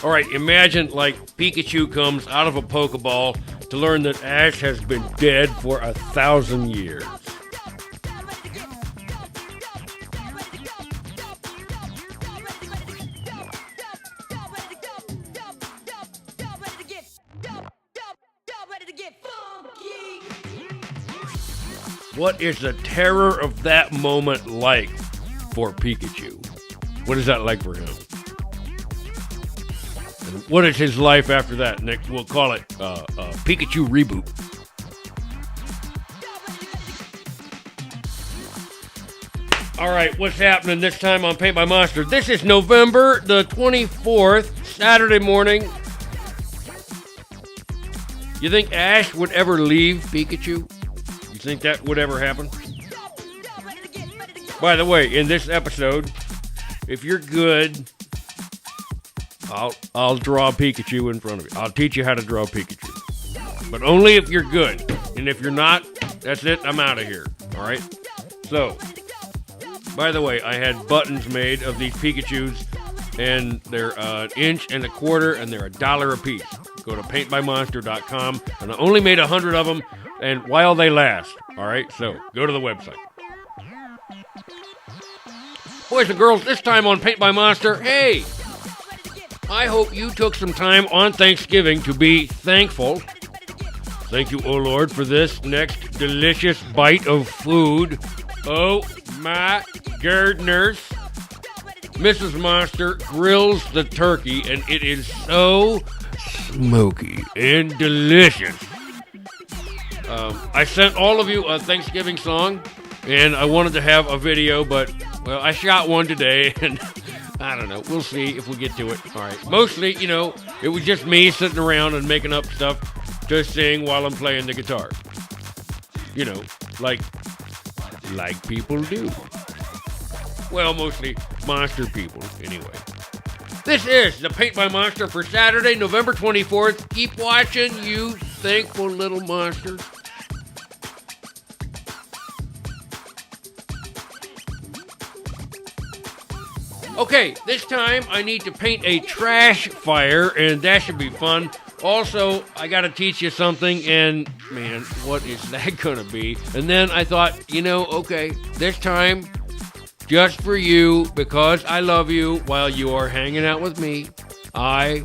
All right, imagine like Pikachu comes out of a Pokeball to learn that Ash has been dead for 1,000 years. What is the terror of that moment like for Pikachu? What is that like for him? And what is his life after that? Nick, we'll call it Pikachu Reboot. All right, what's happening this time on Paint by Monster? This is November the 24th, Saturday morning. You think Ash would ever leave Pikachu? You think that would ever happen? By the way, in this episode, if you're good, I'll draw Pikachu in front of you. I'll teach you how to draw Pikachu. But only if you're good. And if you're not, that's it. I'm out of here. All right? So, by the way, I had buttons made of these Pikachus, and they're an inch and a quarter, and they're $1 a piece. Go to paintbymonster.com, and I only made 100 of them, and while they last. All right? So, go to the website. Boys and girls, this time on Paint by Monster, hey, I hope you took some time on Thanksgiving to be thankful. Thank you, O Lord, for this next delicious bite of food. Oh, my gardeners. Mrs. Monster grills the turkey, and it is so smoky and delicious. I sent all of you a Thanksgiving song, and I wanted to have a video, but, well, I shot one today, and I don't know. We'll see if we get to it. All right. Mostly, it was just me sitting around and making up stuff to sing while I'm playing the guitar. Like people do. Well, mostly monster people, anyway. This is the Paint by Monster for Saturday, November 24th. Keep watching, you thankful little monsters. Okay, this time I need to paint a trash fire, and that should be fun. Also, I got to teach you something, and man, what is that going to be? And then I thought, okay, this time, just for you, because I love you, while you are hanging out with me, I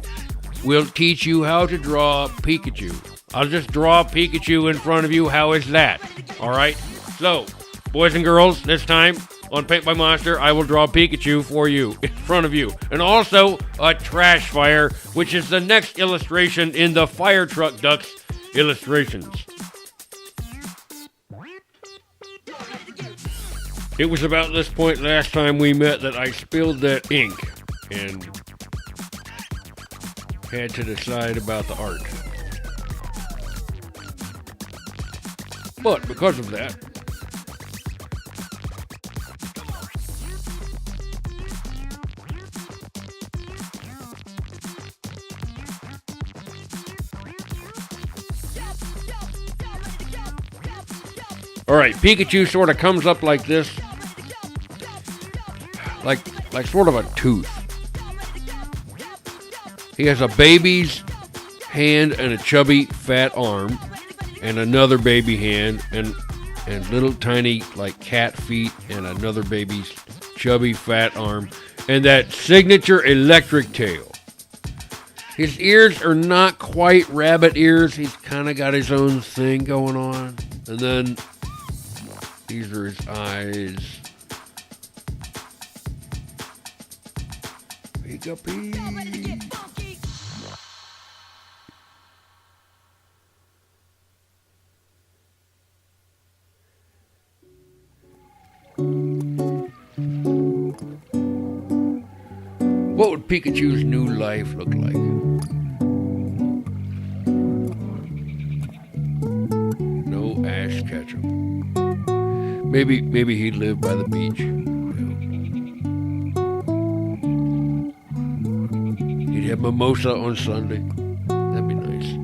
will teach you how to draw Pikachu. I'll just draw Pikachu in front of you. How is that? All right? So, boys and girls, this time, on Paint by Monster, I will draw Pikachu for you, in front of you. And also, a trash fire, which is the next illustration in the Fire Truck Ducks illustrations. It was about this point last time we met that I spilled that ink and had to decide about the art. But because of that, all right, Pikachu sort of comes up like this, like sort of a tooth. He has a baby's hand and a chubby fat arm, and another baby hand, and little tiny like cat feet, and another baby's chubby fat arm, and that signature electric tail. His ears are not quite rabbit ears. He's kind of got his own thing going on, and then these are his eyes. Pika-pee. What would Pikachu's new life look like? No Ash Ketchum. Maybe he'd live by the beach. He'd have mimosa on Sunday. That'd be nice.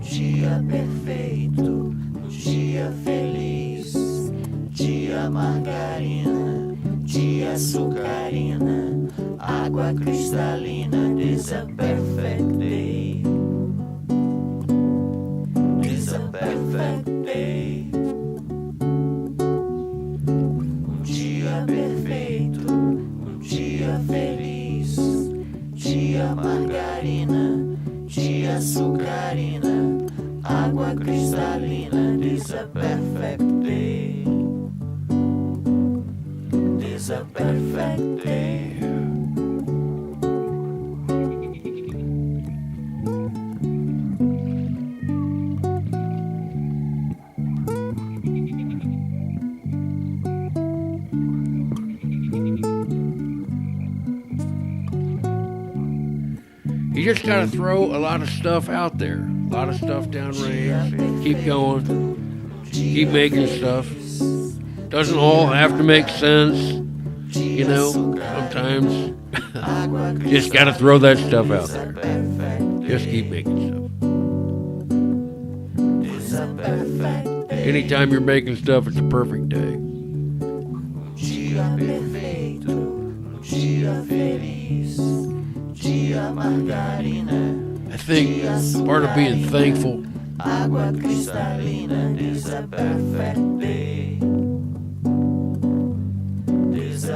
Dia perfeito, dia feliz, dia margarina, dia açucarina. cristalina. This a perfect day. This a perfect day. Dia perfeito, dia feliz, dia margarina, dia açucarina, água cristalina. This a perfect day. This a perfect day. You just gotta throw a lot of stuff out there. A lot of stuff downrange. Keep going. Keep making stuff. Doesn't all have to make sense. You know, sometimes just gotta throw that stuff out there. Just keep making stuff. Anytime you're making stuff, it's a perfect day. I think part of being thankful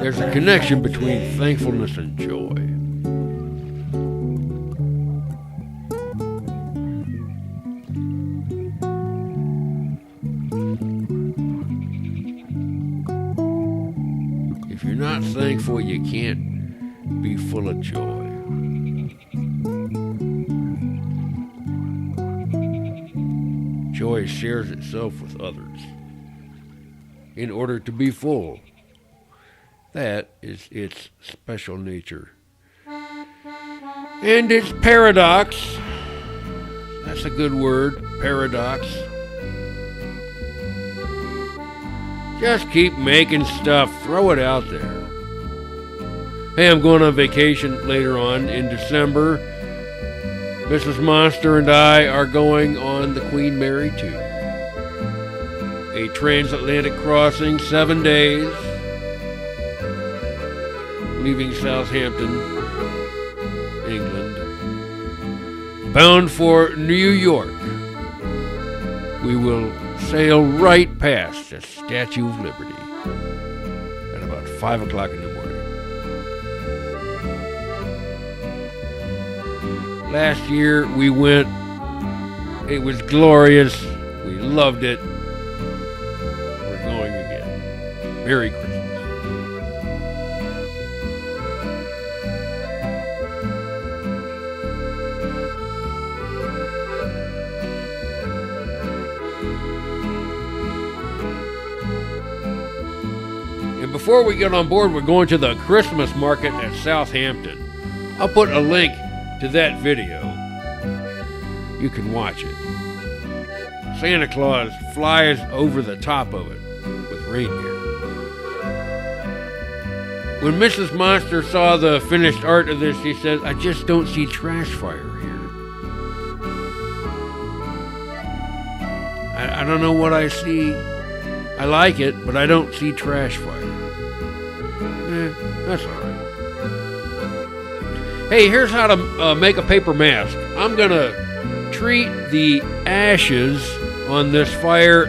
there's a connection between thankfulness and joy. If you're not thankful, you can't be full of joy. Joy shares itself with others in order to be full. That is its special nature. And its paradox. That's a good word, paradox. Just keep making stuff. Throw it out there. Hey, I'm going on vacation later on in December. Mrs. Monster and I are going on the Queen Mary 2. A transatlantic crossing, 7 days. Leaving Southampton, England. Bound for New York. We will sail right past the Statue of Liberty at about 5 o'clock in the morning. Last year we went. It was glorious. We loved it. We're going again. Merry Christmas. And before we get on board, we're going to the Christmas market at Southampton. I'll put a link to that video. You can watch it. Santa Claus flies over the top of it with reindeer. When Mrs. Monster saw the finished art of this, she said, I just don't see trash fire here. I don't know what I see. I like it, but I don't see trash fire. That's all right. Hey, here's how to make a paper mask. I'm going to treat the ashes on this fire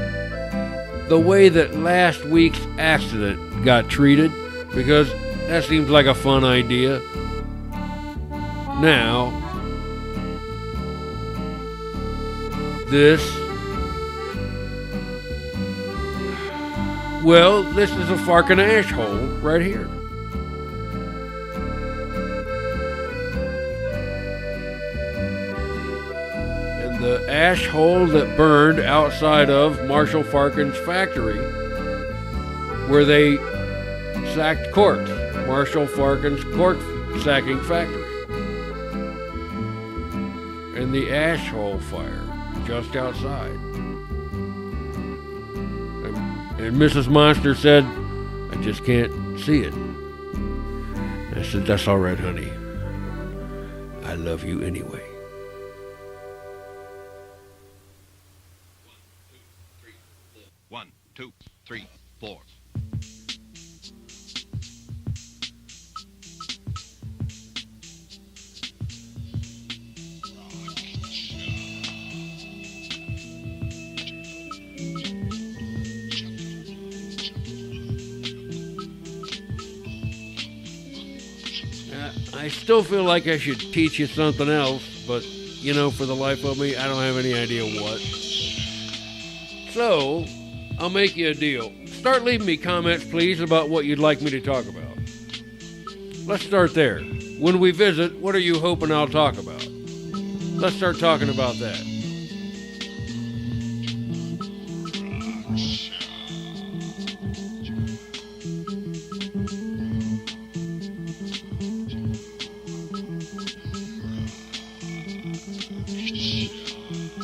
the way that last week's accident got treated, because that seems like a fun idea. Now, this is a fucking ash hole right here. The ash hole that burned outside of Marshall Farkin's factory where they sacked corks. Marshall Farkin's cork sacking factory. And the ash hole fire just outside. And Mrs. Monster said, I just can't see it. I said, that's all right, honey. I love you anyway. One, two, three, four. I still feel like I should teach you something else, but, you know, for the life of me, I don't have any idea what. So, I'll make you a deal. Start leaving me comments, please, about what you'd like me to talk about. Let's start there. When we visit, what are you hoping I'll talk about? Let's start talking about that.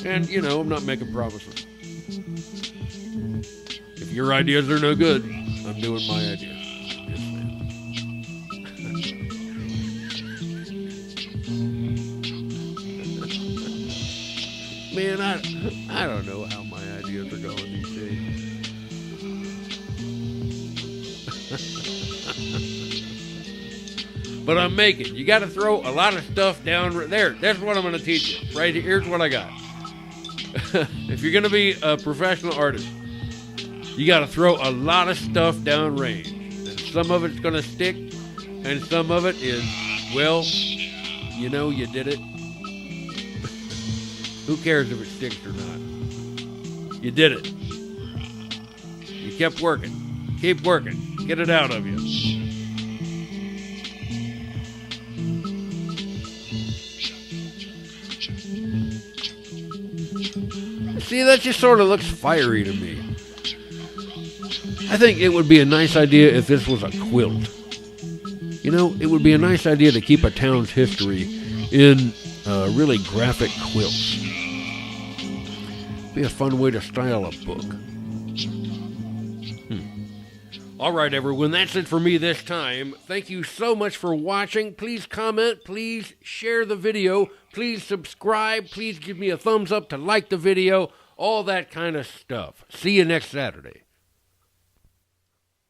And, you know, I'm not making promises. If your ideas are no good, I'm doing my ideas. Yes, man. Man, I don't know how my ideas are going these days. But I'm making. You got to throw a lot of stuff down there. That's what I'm going to teach you. Right here. Here's what I got. If you're going to be a professional artist, you got to throw a lot of stuff down range. And some of it's going to stick, and some of it is, well, you know, you did it. Who cares if it sticks or not? You did it. You kept working. Keep working. Get it out of you. See, that just sort of looks fiery to me. I think it would be a nice idea if this was a quilt. You know, it would be a nice idea to keep a town's history in really graphic quilts. Be a fun way to style a book. All right, everyone, that's it for me this time. Thank you so much for watching. Please comment. Please share the video. Please subscribe. Please give me a thumbs up to like the video. All that kind of stuff. See you next Saturday.